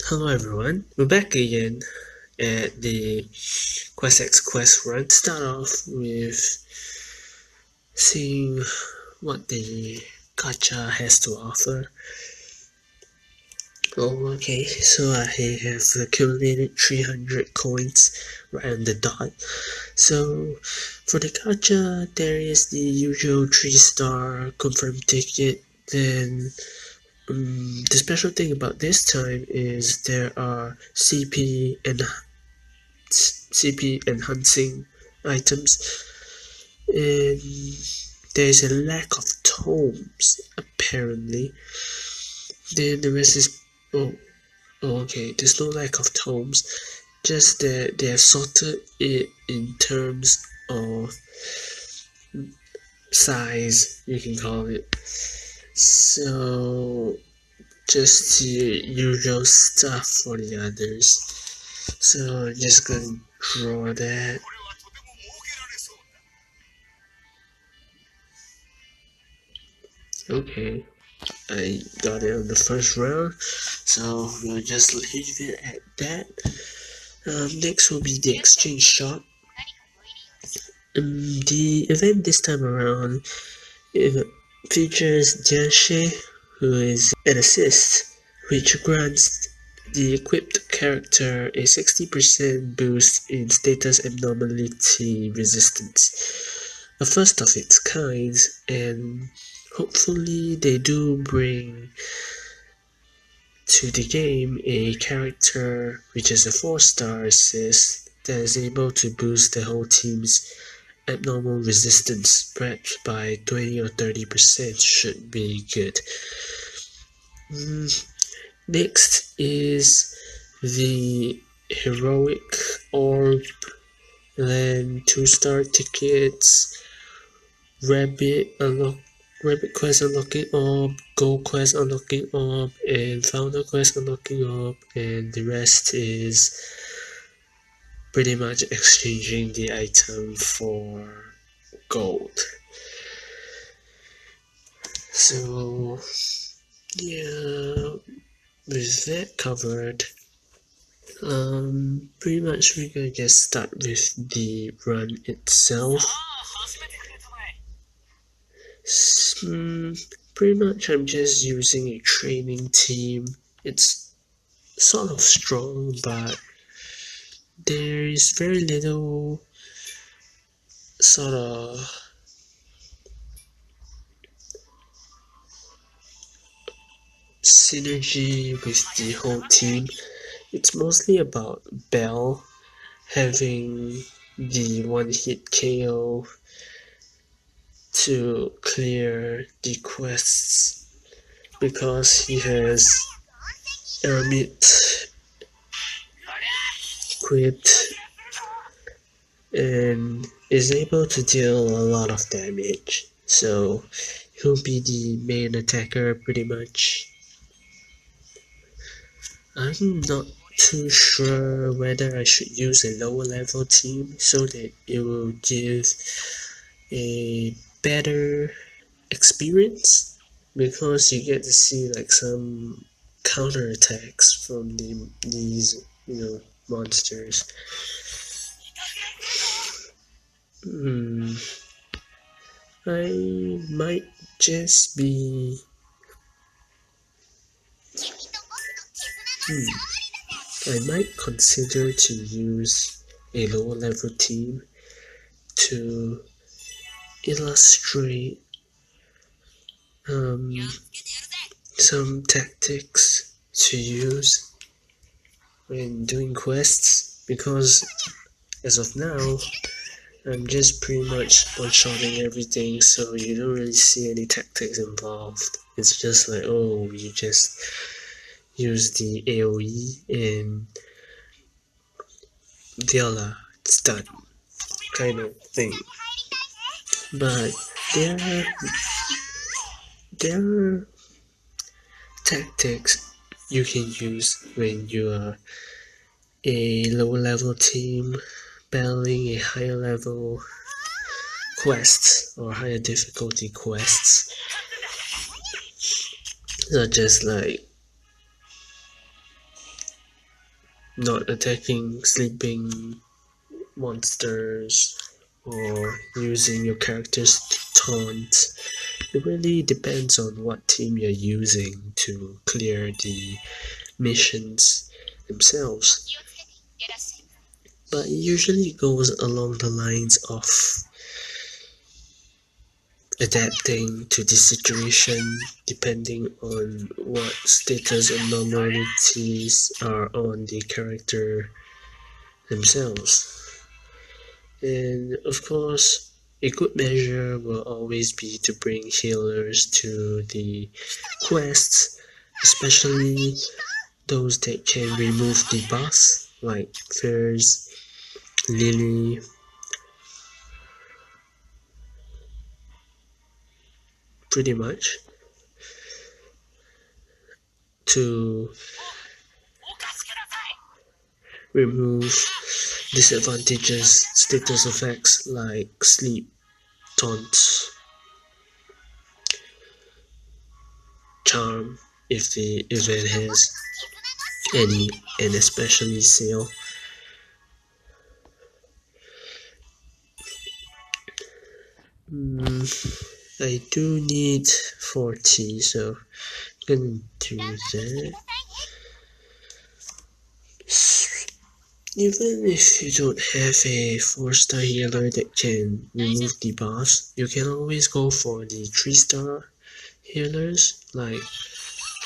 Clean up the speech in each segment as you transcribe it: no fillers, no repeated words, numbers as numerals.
Hello everyone, we're back again at the Quest X Quest run. Start off with seeing what the gacha has to offer. Oh, okay, so I have accumulated 300 coins right on the dot. So for the gacha, there is the usual 3-star confirmed ticket. Then the special thing about this time is there are CP enhancing items, and there's a lack of tomes apparently. Then the rest is okay. There's no lack of tomes, just that they have sorted it in terms of size, you can call it. So just the usual stuff for the others. So I'm just gonna draw that. Okay, I got it on the first round, so we'll just leave it at that. Next will be the exchange shop. The event this time around features DanMachi, who is an assist, which grants the equipped character a 60% boost in status abnormality resistance. A first of its kind, and hopefully they do bring to the game a character which is a 4-star assist that is able to boost the whole team's abnormal resistance perhaps by 20 or 30% should be good. Next is the heroic orb, then 2-star tickets, rabbit quest unlocking orb, gold quest unlocking orb, and founder quest unlocking orb, and the rest is pretty much exchanging the item for gold. So yeah, with that covered, pretty much we're gonna just start with the run itself. Pretty much I'm just using a training team. It's sort of strong, but there is very little sort of synergy with the whole team. It's mostly about Bell having the one-hit KO to clear the quests because he has Ermit equipped and is able to deal a lot of damage. So he'll be the main attacker pretty much. I'm not too sure whether I should use a lower level team so that it will give a better experience, because you get to see like some counter attacks from these monsters. I might just be I might consider to use a lower level team to illustrate some tactics to use when doing quests, because as of now I'm just pretty much one-shotting everything, so you don't really see any tactics involved. It's just like, oh, you just use the AoE and voila, it's done, kind of thing. But there are tactics you can use when you are a lower level team battling a higher level quests or higher difficulty quests, such as like not attacking sleeping monsters or using your character's taunt. It really depends on what team you're using to clear the missions themselves. But it usually goes along the lines of adapting to the situation depending on what status abnormalities are on the character themselves. And of course, a good measure will always be to bring healers to the quests, especially those that can remove debuffs like Freese, Lily, pretty much, to remove disadvantages status effects like sleep, taunt, charm if the event has any, and especially seal. I do need 40, so I'm gonna do that. Even if you don't have a 4-star healer that can remove debuffs, you can always go for the 3-star healers, like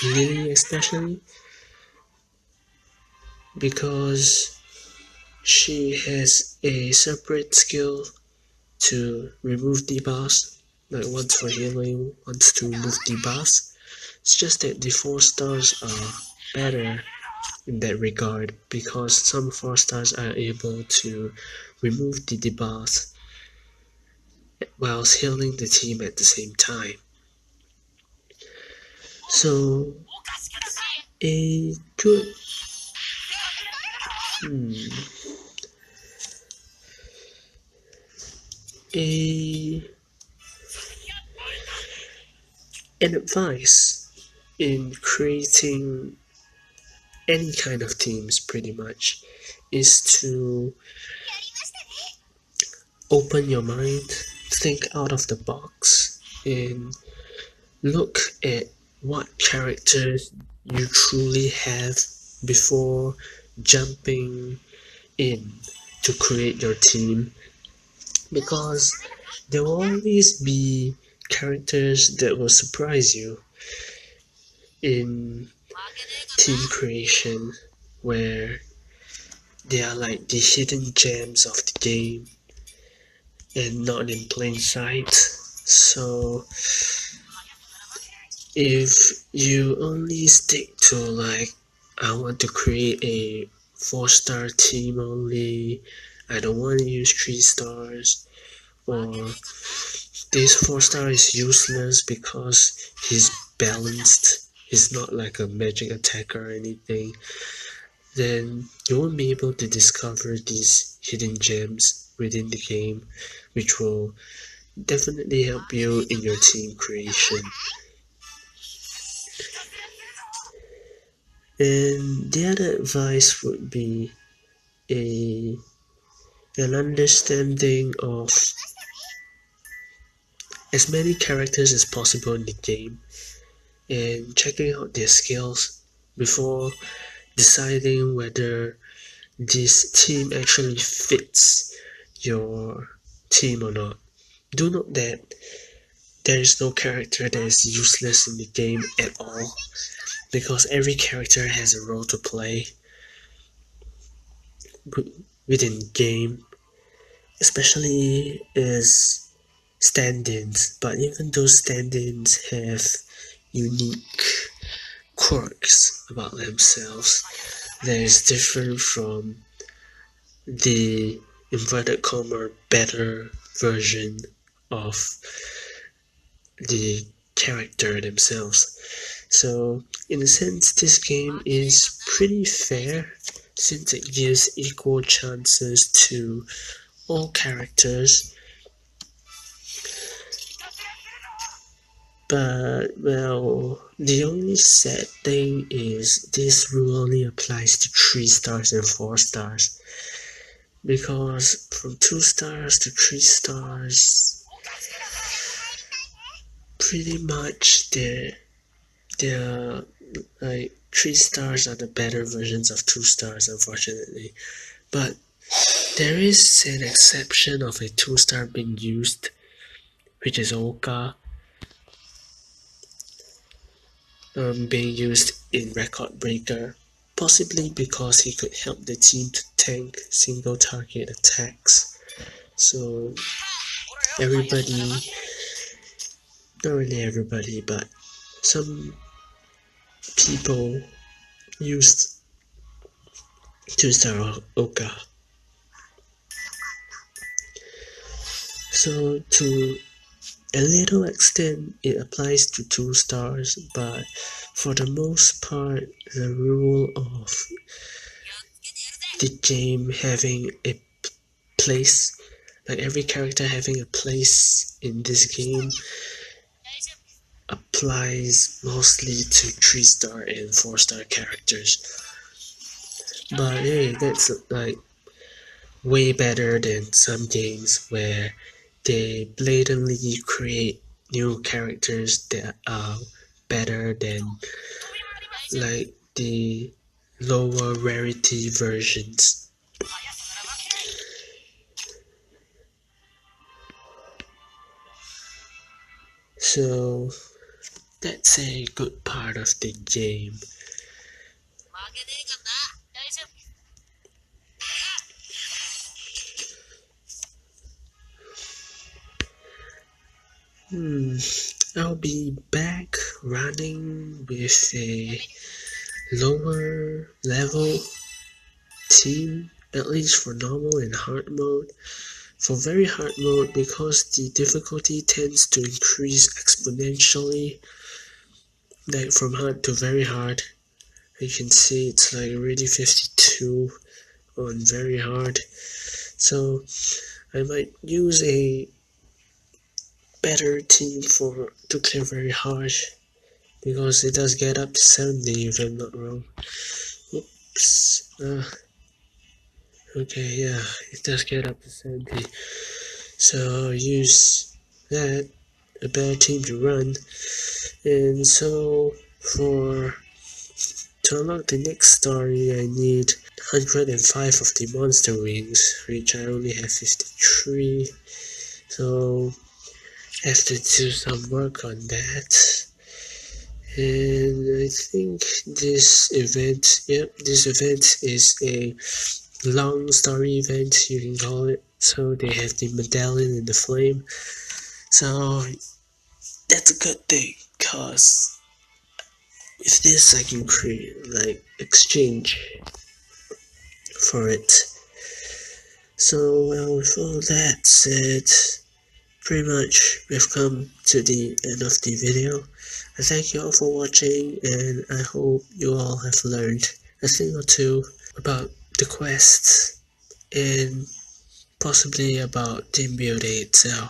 Lily especially, because she has a separate skill to remove debuffs, like once for healing, once to remove debuffs. It's just that the 4 stars are better in that regard because some 4 stars are able to remove the debuffs whilst healing the team at the same time. So a good a an advice in creating any kind of teams pretty much is to open your mind, think out of the box, and look at what characters you truly have before jumping in to create your team, because there will always be characters that will surprise you in team creation where they are like the hidden gems of the game and not in plain sight. So if you only stick to like, I want to create a 4-star team only, I don't want to use 3 stars, or this 4-star is useless because he's balanced, he's not like a magic attacker or anything, then you won't be able to discover these hidden gems within the game, which will definitely help you in your team creation. And the other advice would be an understanding of as many characters as possible in the game and checking out their skills before deciding whether this team actually fits your team or not. Do note that there is no character that is useless in the game at all, because every character has a role to play within game, especially as stand-ins, but even those stand-ins have unique quirks about themselves that is different from the inverted comma better version of the character themselves. So in a sense, this game is pretty fair since it gives equal chances to all characters But, well, the only sad thing is this rule only applies to 3 stars and 4 stars. Because from 2 stars to 3 stars, pretty much they're like 3 stars are the better versions of 2 stars, unfortunately. But there is an exception of a 2 star being used, which is Oka, being used in Record Breaker, possibly because he could help the team to tank single target attacks. So everybody, not really everybody, but some people used 2 star Oka. So to a little extent it applies to 2 stars, but for the most part the rule of the game having a place, like every character having a place in this game, applies mostly to 3 star and 4 star characters. But hey, that's like way better than some games where they blatantly create new characters that are better than like the lower rarity versions. So that's a good part of the game. I'll be back running with a lower level team, at least for normal and hard mode. For very hard mode, because the difficulty tends to increase exponentially, like from hard to very hard. You can see it's like already 52 on very hard. So I might use a better team to clear very hard, because it does get up to 70 if I'm not wrong. Oops. Okay, yeah, it does get up to 70. So I'll use that, a better team to run. And so to unlock the next story, I need 105 of the monster wings, which I only have 53. So I have to do some work on that. And I think this event is a long story event, you can call it. So they have the medallion and the flame. So that's a good thing, cause with this I can create like exchange for it. So well, with all that said, pretty much we've come to the end of the video. I thank you all for watching, and I hope you all have learned a thing or two about the quests and possibly about team building itself.